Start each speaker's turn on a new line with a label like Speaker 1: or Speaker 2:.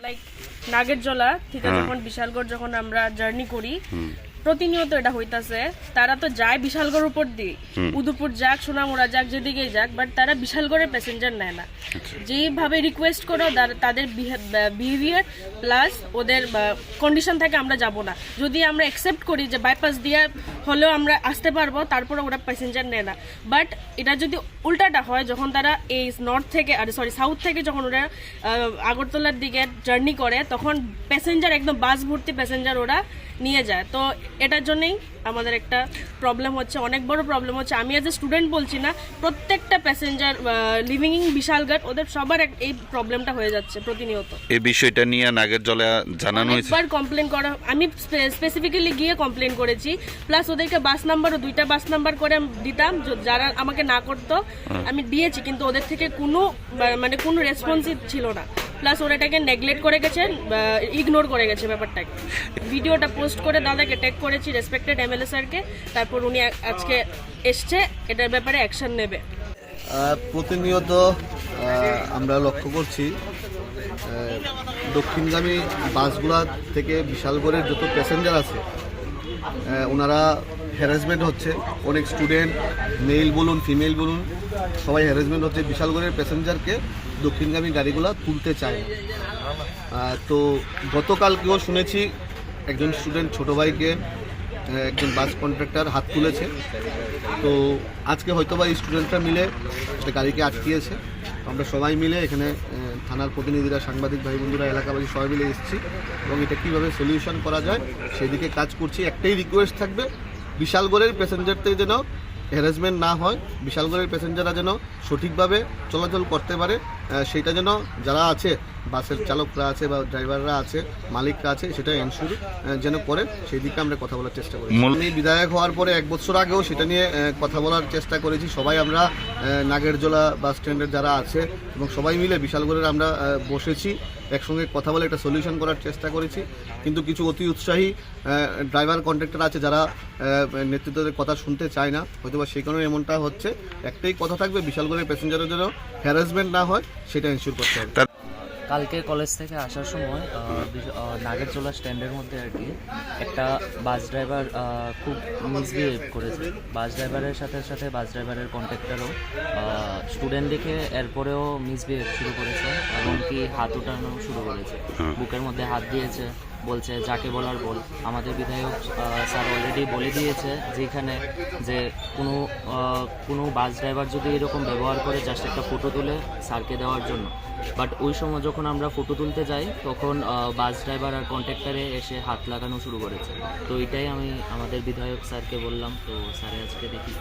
Speaker 1: Like Nagerjala থেকে যখন বিশালগড় যখন আমরা জার্নি করি প্রতিনিয়ত এটা হইতাছে। তারা তো যায় বিশালগড় উপর দিয়ে, উদয়পুর যাক সোনামুড়া যাক যেদিকেই যাক, বাট তারা বিশালগড়ের প্যাসেঞ্জার নেয় না। যেভাবে রিকোয়েস্ট করো তাদের বিহেভিয়ার প্লাস ওদের কন্ডিশন থাকে আমরা যাব না। যদি আমরা অ্যাকসেপ্ট করি যে বাইপাস দিয়ে হলেও আমরা আসতে পারবো, তারপরে ওরা প্যাসেঞ্জার নেয় না। বাট এটা যদি উল্টাটা হয়, যখন তারা এই নর্থ থেকে সাউথ থেকে যখন ওরা আগরতলার দিকে জার্নি করে, তখন প্যাসেঞ্জার একদম বাস ভর্তি প্যাসেঞ্জার ওরা নিয়ে যায়। তো এটার জন্যই আমাদের একটা প্রবলেম হচ্ছে, অনেক বড় প্রবলেম হচ্ছে। আমি এজ এ স্টুডেন্ট বলছি না, প্রত্যেকটা প্যাসেঞ্জার লিভিং ইন বিশালগড় ওদের সবার এই প্রবলেমটা হয়ে যাচ্ছে প্রতিনিয়ত। এই
Speaker 2: বিষয়টা নিয়ে নাগেরজলা জানানো হয়েছে,
Speaker 1: একবার কমপ্লেন করা, আমি স্পেসিফিক্যালি গিয়ে কমপ্লেন করেছি। প্লাস ওদেরকে বাস নাম্বারও 2টা বাস নাম্বার করে দিতাম, যারা আমাকে না করতো আমি দিয়েছি, কিন্তু ওদের থেকে কোনো রেসপন্সিভ ছিল না। প্লাস ওরা এটাকে নেগলেক্ট করে গেছে, ইগনোর করে গেছে ব্যাপারটাকে। ভিডিওটা পোস্ট করে দাদাকে ট্যাগ করেছি রেসপেক্টেড এমএলএ স্যারকে, তারপর উনি আজকে এসছে এটার ব্যাপারে অ্যাকশন নেবে।
Speaker 3: প্রতিনিয়ত আমরা লক্ষ্য করছি দক্ষিণগামী বাসগুলা থেকে বিশালগড়ের যত প্যাসেঞ্জার আছে ওনারা হ্যারাসমেন্ট হচ্ছে। অনেক স্টুডেন্ট মেল বলুন ফিমেল বলুন সবাই হ্যারাসমেন্ট হচ্ছে। বিশালগড়ের প্যাসেঞ্জারকে দক্ষিণগামী গাড়িগুলো তুলতে চায় না। তো গতকালকেও শুনেছি একজন স্টুডেন্ট ছোটো ভাইকে একজন বাস কন্ট্রাক্টর হাত তুলেছে। তো আজকে হয়তোবা এই স্টুডেন্টরা মিলে একটা গাড়িকে আটকিয়েছে। আমরা সবাই মিলে এখানে থানার প্রতিনিধিরা, সাংবাদিক ভাই বন্ধুরা, এলাকাবাসী সবাই মিলে এসেছি এবং এটা কীভাবে সলিউশন করা যায় সেদিকে কাজ করছি। একটাই রিকোয়েস্ট থাকবে, বিশালগড়ের প্যাসেঞ্জারদের যেন হ্যারাসমেন্ট না হয়, বিশালগড়ের প্যাসেঞ্জাররা যেন সঠিকভাবে চলাচল করতে পারে, সেটা যেন যারা আছে বাসের চালকরা আছে বা ড্রাইভাররা আছে, মালিকরা আছে, সেটা এনশিওর যেন করে, সেই দিকে আমরা কথা বলার চেষ্টা করি। আমি বিধায়ক হওয়ার পরে 1 বছর আগেও সেটা নিয়ে কথা বলার চেষ্টা করেছি। সবাই আমরা নাগেরজলা বাস স্ট্যান্ডের যারা আছে এবং সবাই মিলে বিশালগড়ের আমরা বসেছি, একসঙ্গে কথা বলে একটা সলিউশন করার চেষ্টা করেছি। কিন্তু কিছু অতি উৎসাহী ড্রাইভার কন্ট্রাক্টর আছে যারা নেতৃত্বের কথা শুনতে চায় না, হয়তো বা সেই কারণে এমনটা হচ্ছে। একটাই কথা থাকবে, বিশালগড়ের প্যাসেঞ্জারের যেন হ্যারাসমেন্ট না হয় সেটা এনশিওর করতে হবে।
Speaker 4: কালকে কলেজ থেকে আসার সময় নাগেরজোলা স্ট্যান্ডের মধ্যে আর কি একটা বাস ড্রাইভার খুব মিসবিহেভ করেছে। বাস ড্রাইভারের সাথে বাস ড্রাইভারের কন্ট্রাক্টরও স্টুডেন্ট দেখে এরপরেও মিসবিহেভ শুরু করেছে, এমনকি হাত উঠানো শুরু করেছে, বুকের মধ্যে হাত দিয়েছে, বলছে যাকে বলার বল। আমাদের বিধায়ক স্যার অলরেডি বলে দিয়েছে যেখানে যে কোনো বাস ড্রাইভার যদি এরকম ব্যবহার করে জাস্ট একটা ফটো তুলে স্যারকে দেওয়ার জন্য, বাট ওই সময় যখন আমরা ফটো তুলতে যাই তখন বাস ড্রাইভার আর কন্ট্রাক্টরে এসে হাত লাগানো শুরু করেছে। তো এটাই আমি আমাদের বিধায়ক স্যারকে বললাম, তো স্যারে আজকে দেখি